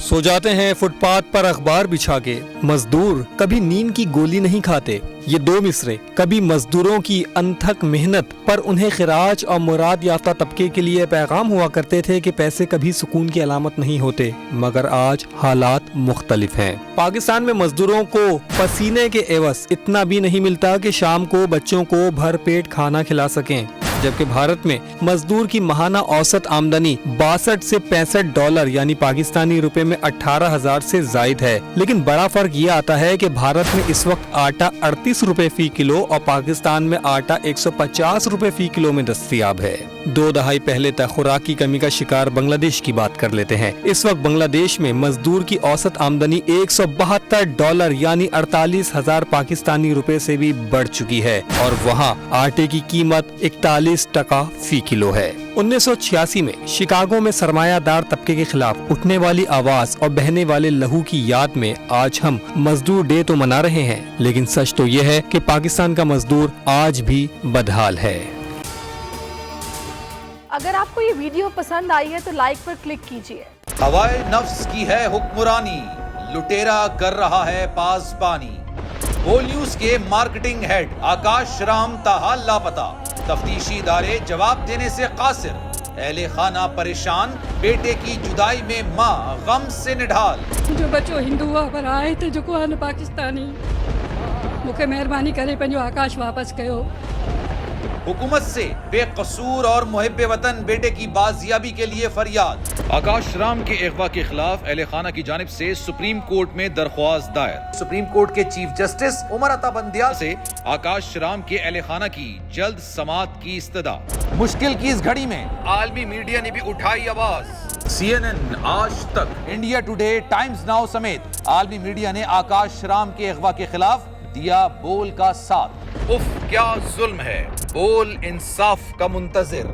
सो जाते हैं फुटपाथ पर अखबार बिछा के, मजदूर कभी नींद की गोली नहीं खाते। ये दो मिसरे कभी मजदूरों की अनथक मेहनत पर उन्हें खिराज और मुराद याफ्ता तबके के लिए पैगाम हुआ करते थे कि पैसे कभी सुकून की अलामत नहीं होते, मगर आज हालात मुख्तलिफ हैं। पाकिस्तान में मजदूरों को पसीने के एवज इतना भी नहीं मिलता कि शाम को बच्चों को भर पेट खाना खिला सकें, जबकि भारत में मजदूर की माहाना औसत आमदनी 62 से $65 यानी पाकिस्तानी रुपए में 18,000 से जायद है। लेकिन बड़ा फर्क ये आता है कि भारत में इस वक्त आटा 38 रुपए फी किलो और पाकिस्तान में आटा 150 रुपए फी किलो में दस्तयाब है। 2 दहाई पहले तक खुराक की कमी का शिकार बांग्लादेश की बात कर लेते हैं। इस वक्त बांग्लादेश में मजदूर की औसत आमदनी $172 यानी 48,000 पाकिस्तानी रुपए से भी बढ़ चुकी है और वहाँ आटे की कीमत 41 टका फी किलो है। 1986 में शिकागो में सरमायादार तबके के खिलाफ उठने वाली आवाज और बहने वाले लहू की याद में आज हम मजदूर डे तो मना रहे हैं, लेकिन सच तो ये है कि पाकिस्तान का मजदूर आज भी बदहाल है। अगर आपको ये वीडियो पसंद आई है तो लाइक पर क्लिक कीजिए। हवाए नफ्स की है हुक्मरानी, लुटेरा कर रहा है पासबानी। बोल न्यूज के मार्केटिंग हेड आकाश राम ताहा लापता, तफ्तीशी इदारे जवाब देने से कासिर। अहले खाना परेशान, बेटे की जुदाई में माँ गम से निढाल। जो बच्चो हिंदू हुआ पर आए थे जो को पाकिस्तानी, मुखे मेहरबानी करे पंहिंजो आकाश वापस कयो। हुकूमत से बेकसूर और मुहिब्बे वतन बेटे की बाजियाबी के लिए फरियाद। आकाश राम के अगवा के खिलाफ अहले खाना की जानिब से सुप्रीम कोर्ट में दरख्वास्त दायर। सुप्रीम कोर्ट के चीफ जस्टिस उमर अता बंदियाल से आकाश राम के अहले खाना की जल्द समाअत की इस्तदा। मुश्किल की इस घड़ी में आलमी मीडिया ने भी उठाई आवाज। CNN, आज तक, इंडिया टुडे, टाइम्स नाउ समेत आलमी मीडिया ने आकाश राम के अगवा के खिलाफ दिया बोल का साथ। उफ क्या जुल्म है, बोल इंसाफ का मुंतजिर।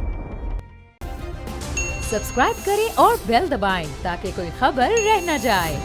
सब्सक्राइब करें और बेल दबाएं ताकि कोई खबर रह न जाए।